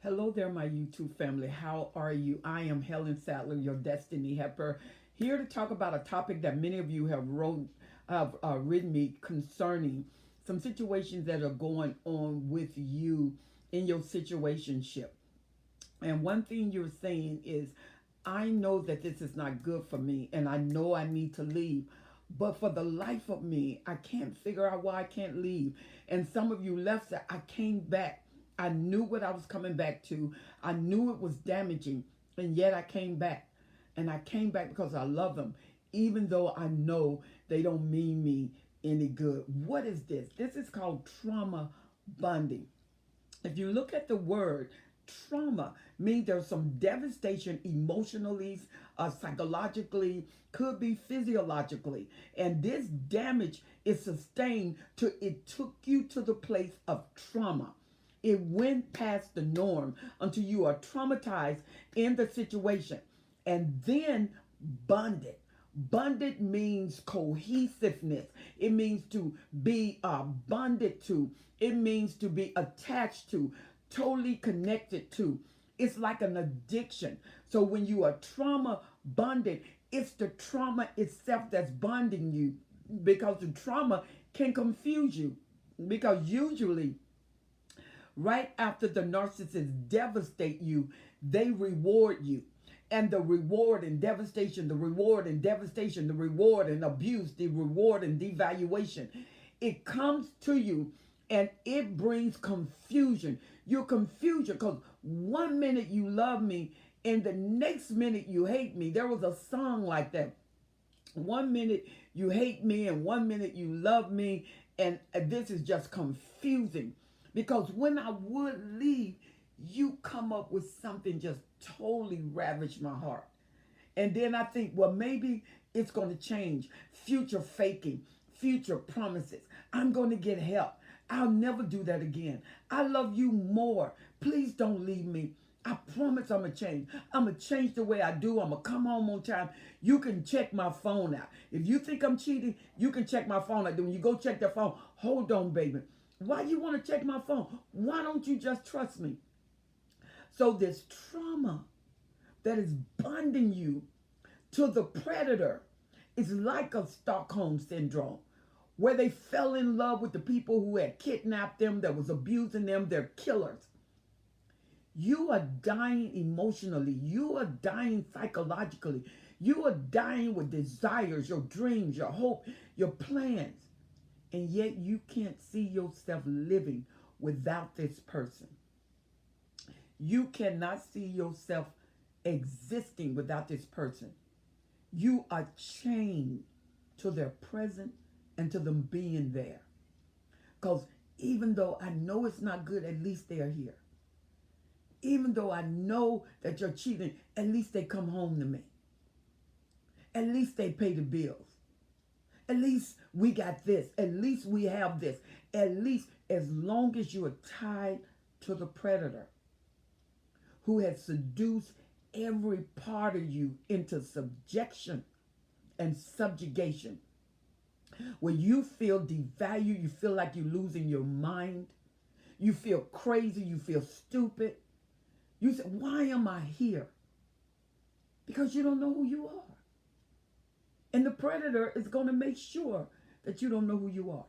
Hello there, my YouTube family. How are you? I am Helen Sadler, your Destiny Helper, here to talk about a topic that many of you have written me concerning some situations that are going on with you in your situationship. And one thing you're saying is, I know that this is not good for me, and I know I need to leave. But for the life of me, I can't figure out why I can't leave. And some of you left that I came back. I knew what I was coming back to. I knew it was damaging, and yet I came back. And I came back because I love them, even though I know they don't mean me any good. What is this? This is called trauma bonding. If you look at the word trauma, means there's some devastation emotionally, psychologically, could be physiologically, and this damage is sustained to it took you to the place of trauma. It went past the norm until you are traumatized in the situation, and then bonded. Bonded means cohesiveness. It means to be bonded to. It means to be attached to, totally connected to. It's like an addiction. So when you are trauma bonded, it's the trauma itself that's bonding you, because the trauma can confuse you. Because usually, right after the narcissist devastate you, they reward you. And the reward and devastation, the reward and devastation, the reward and abuse, the reward and devaluation, it comes to you and it brings confusion. You're confused because one minute you love me and the next minute you hate me. There was a song like that. One minute you hate me and one minute you love me. And this is just confusing, because when I would leave, you come up with something just totally ravaged my heart. And then I think, well, maybe it's going to change. Future faking, future promises. I'm going to get help. I'll never do that again. I love you more. Please don't leave me. I promise I'm going to change. I'm going to change the way I do. I'm going to come home on time. You can check my phone out. If you think I'm cheating, you can check my phone out. Then when you go check the phone, hold on, baby. Why you want to check my phone? Why don't you just trust me? So this trauma that is bonding you to the predator is like a Stockholm syndrome, where they fell in love with the people who had kidnapped them, that was abusing them. They're killers. You are dying emotionally. You are dying psychologically. You are dying with desires, your dreams, your hope, your plans. And yet you can't see yourself living without this person. You cannot see yourself existing without this person. You are chained to their presence and to them being there. Because even though I know it's not good, at least they are here. Even though I know that you're cheating, at least they come home to me. At least they pay the bills. At least we got this. At least we have this. At least, as long as you are tied to the predator who has seduced every part of you into subjection and subjugation, where you feel devalued, you feel like you're losing your mind, you feel crazy, you feel stupid. You say, why am I here? Because you don't know who you are. And the predator is going to make sure that you don't know who you are.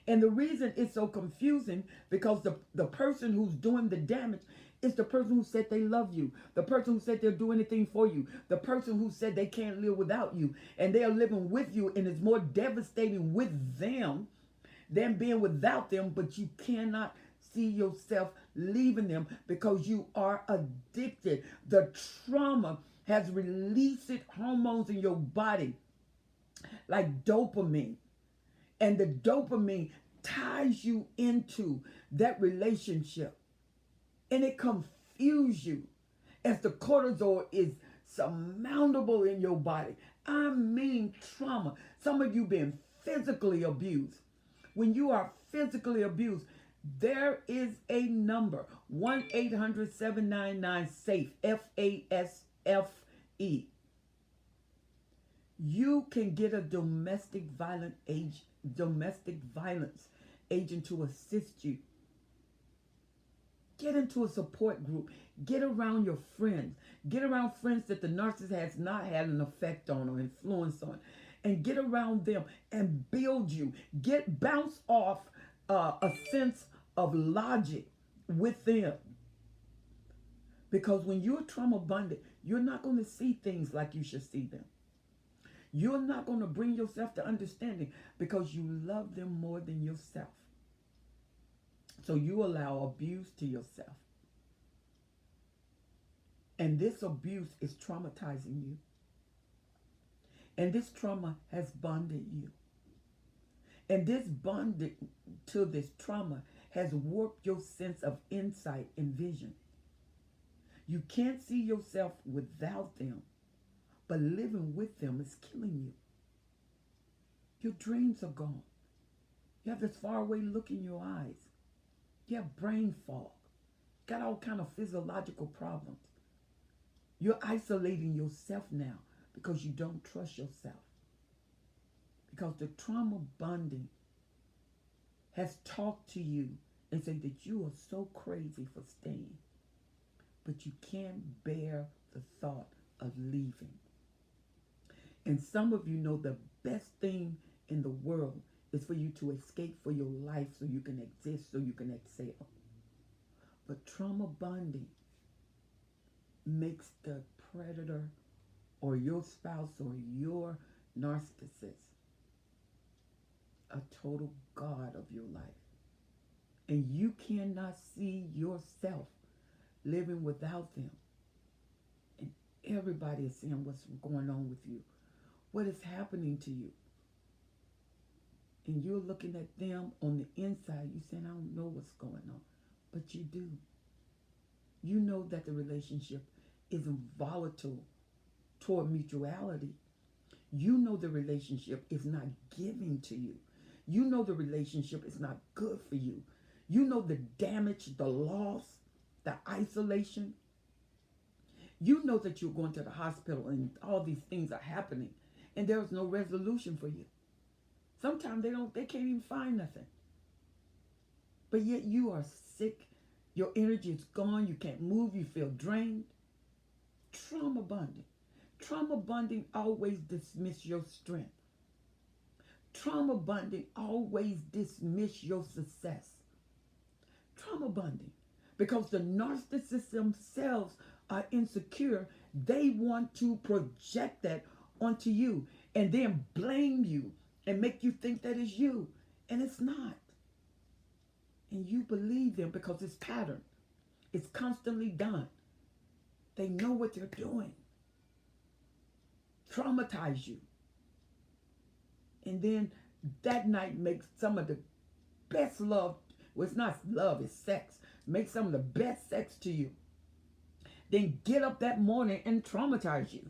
And the reason it's so confusing, because the person who's doing the damage is the person who said they love you, the person who said they'll do anything for you, the person who said they can't live without you, and they are living with you, and it's more devastating with them than being without them. But you cannot see yourself leaving them because you are addicted. The trauma has released hormones in your body like dopamine. And the dopamine ties you into that relationship. And it confuses you as the cortisol is surmountable in your body. I mean trauma. Some of you been physically abused. When you are physically abused, there is a number, 1-800-799-SAFE, FASFE. You can get a domestic violence agent to assist you Get into a support group. Get around your friends. Get around friends that the narcissist has not had an effect on or influence on. And get around them and build you. Bounce off a sense of logic with them. Because when you're trauma bonded, you're not going to see things like you should see them. You're not going to bring yourself to understanding because you love them more than yourself. So you allow abuse to yourself. And this abuse is traumatizing you. And this trauma has bonded you. And this bonded to this trauma has warped your sense of insight and vision. You can't see yourself without them, but living with them is killing you. Your dreams are gone. You have this faraway look in your eyes. You have brain fog. Got all kind of physiological problems. You're isolating yourself now because you don't trust yourself. Because the trauma bonding has talked to you and said that you are so crazy for staying. But you can't bear the thought of leaving. And some of you know the best thing in the world is for you to escape for your life so you can exist, so you can excel. But trauma bonding makes the predator or your spouse or your narcissist a total god of your life. And you cannot see yourself living without them. And everybody is seeing what's going on with you. What is happening to you? And you're looking at them on the inside. You're saying, I don't know what's going on. But you do. You know that the relationship isn't volatile toward mutuality. You know the relationship is not giving to you. You know the relationship is not good for you. You know the damage, the loss, the isolation. You know that you're going to the hospital and all these things are happening and there is no resolution for you. Sometimes they can't even find nothing. But yet you are sick. Your energy is gone. You can't move. You feel drained. Trauma bonding. Trauma bonding always dismiss your strength. Trauma bonding always dismiss your success. Trauma bonding. Because the narcissists themselves are insecure, they want to project that onto you and then blame you and make you think that is you. And it's not. And you believe them because it's pattern. It's constantly done. They know what they're doing. Traumatize you. And then that night makes some of the best love. Well, it's not love, it's sex. Make some of the best sex to you. Then get up that morning and traumatize you.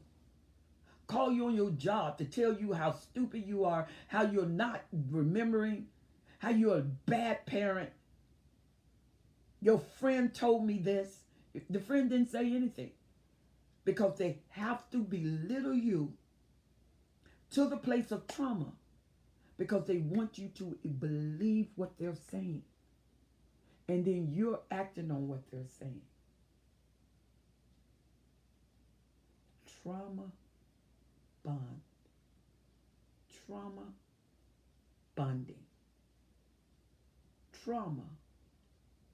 Call you on your job to tell you how stupid you are, how you're not remembering, how you're a bad parent. Your friend told me this. The friend didn't say anything because they have to belittle you to the place of trauma because they want you to believe what they're saying. And then you're acting on what they're saying. Trauma bond. Trauma bonding. Trauma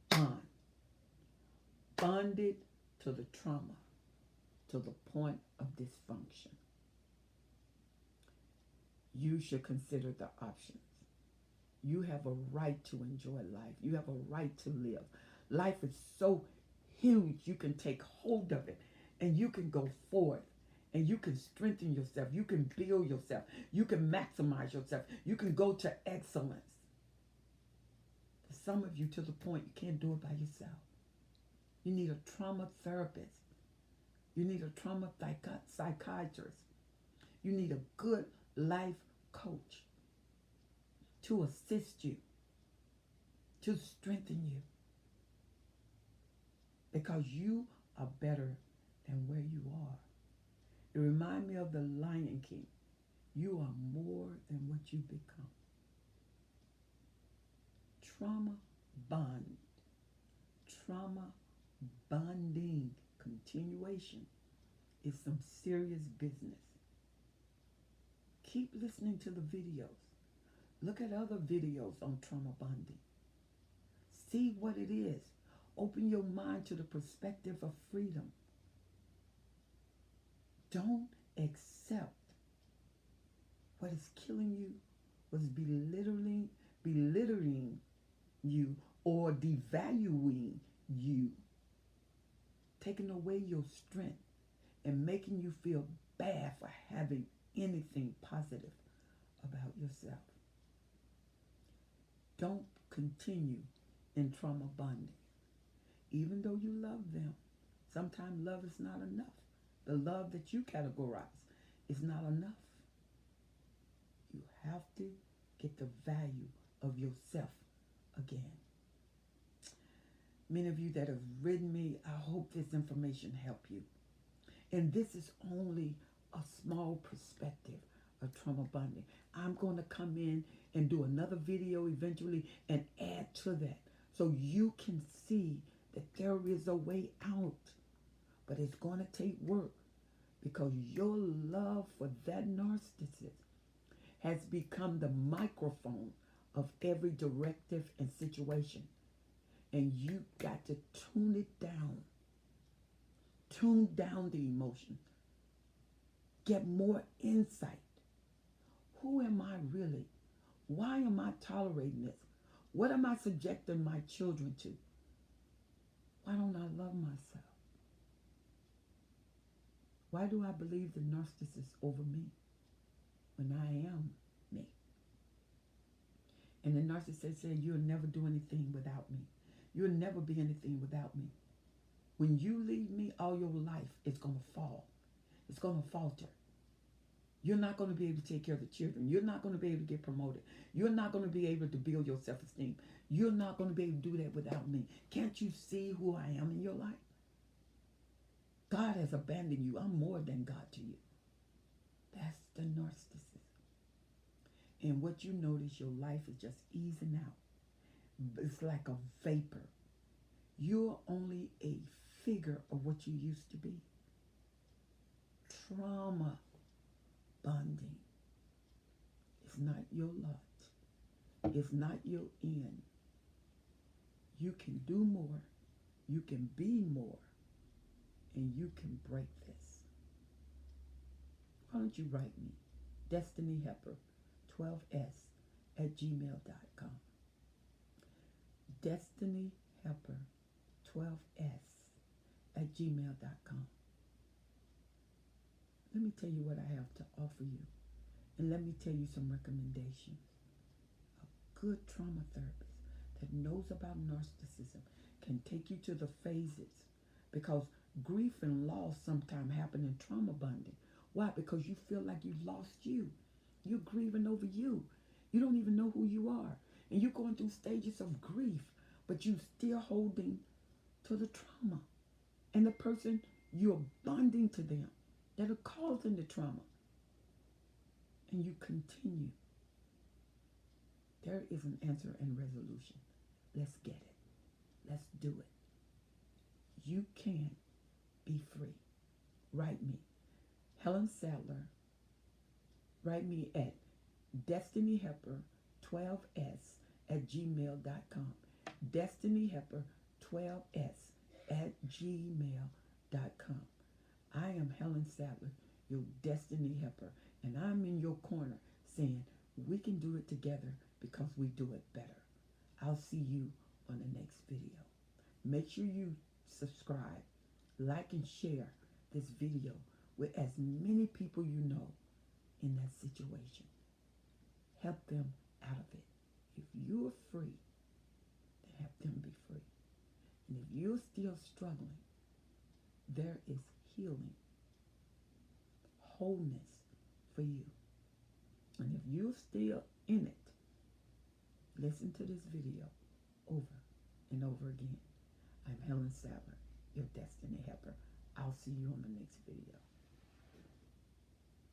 bond. Bonded to the trauma to the point of dysfunction. You should consider the options. You have a right to enjoy life. You have a right to live. Life is so huge. You can take hold of it and you can go forward and you can strengthen yourself. You can build yourself. You can maximize yourself. You can go to excellence. For some of you, to the point you can't do it by yourself. You need a trauma therapist. You need a trauma psychiatrist. You need a good life coach to assist you, to strengthen you. Because you are better than where you are. It reminds me of the Lion King. You are more than what you become. Trauma bond. trauma bonding continuation is some serious business. Keep listening to the videos. Look at other videos on trauma bonding. See what it is. Open your mind to the perspective of freedom. Don't accept what is killing you, what is belittling you, or devaluing you, taking away your strength and making you feel bad for having anything positive about yourself. Don't continue in trauma bonding. Even though you love them, sometimes love is not enough. The love that you categorize is not enough. You have to get the value of yourself again. Many of you that have written me, I hope this information help you. And this is only a small perspective of trauma bonding. I'm going to come in and do another video eventually and add to that so you can see that there is a way out. But it's going to take work because your love for that narcissist has become the microphone of every directive and situation. And you got to tune it down. Tune down the emotion. Get more insight. Who am I really? Why am I tolerating this? What am I subjecting my children to? Why don't I love myself? Why do I believe the narcissist over me when I am me? And the narcissist said, you'll never do anything without me. You'll never be anything without me. When you leave me, all your life is going to fall. It's going to falter. You're not going to be able to take care of the children. You're not going to be able to get promoted. You're not going to be able to build your self-esteem. You're not going to be able to do that without me. Can't you see who I am in your life? God has abandoned you. I'm more than God to you. That's the narcissist. And what you notice, your life is just easing out. It's like a vapor. You're only a figure of what you used to be. Trauma bonding is not your lot. It's not your end. You can do more. You can be more. And you can break this. Why don't you write me? Destiny Helper 12s@gmail.com. Destiny Helper 12s@gmail.com. Let me tell you what I have to offer you. And let me tell you some recommendations. A good trauma therapist that knows about narcissism can take you to the phases, because grief and loss sometimes happen in trauma bonding. Why? Because you feel like you've lost you. You're grieving over you. You don't even know who you are. And you're going through stages of grief, but you're still holding to the trauma. And the person, you're bonding to them that are causing the trauma. And you continue. There is an answer and resolution. Let's get it. Let's do it. You can be free. Write me. Helen Sadler. Write me at destinyhelper12s@gmail.com. destinyhelper12s@gmail.com. I am Helen Sadler, your destiny helper, and I'm in your corner saying we can do it together because we do it better. I'll see you on the next video. Make sure you subscribe, like, and share this video with as many people you know in that situation. Help them out of it. If you're free, then help them be free. And if you're still struggling, there is healing, wholeness for you. And if you're still in it, listen to this video over and over again. I'm Helen Sadler, your destiny helper. I'll see you on the next video.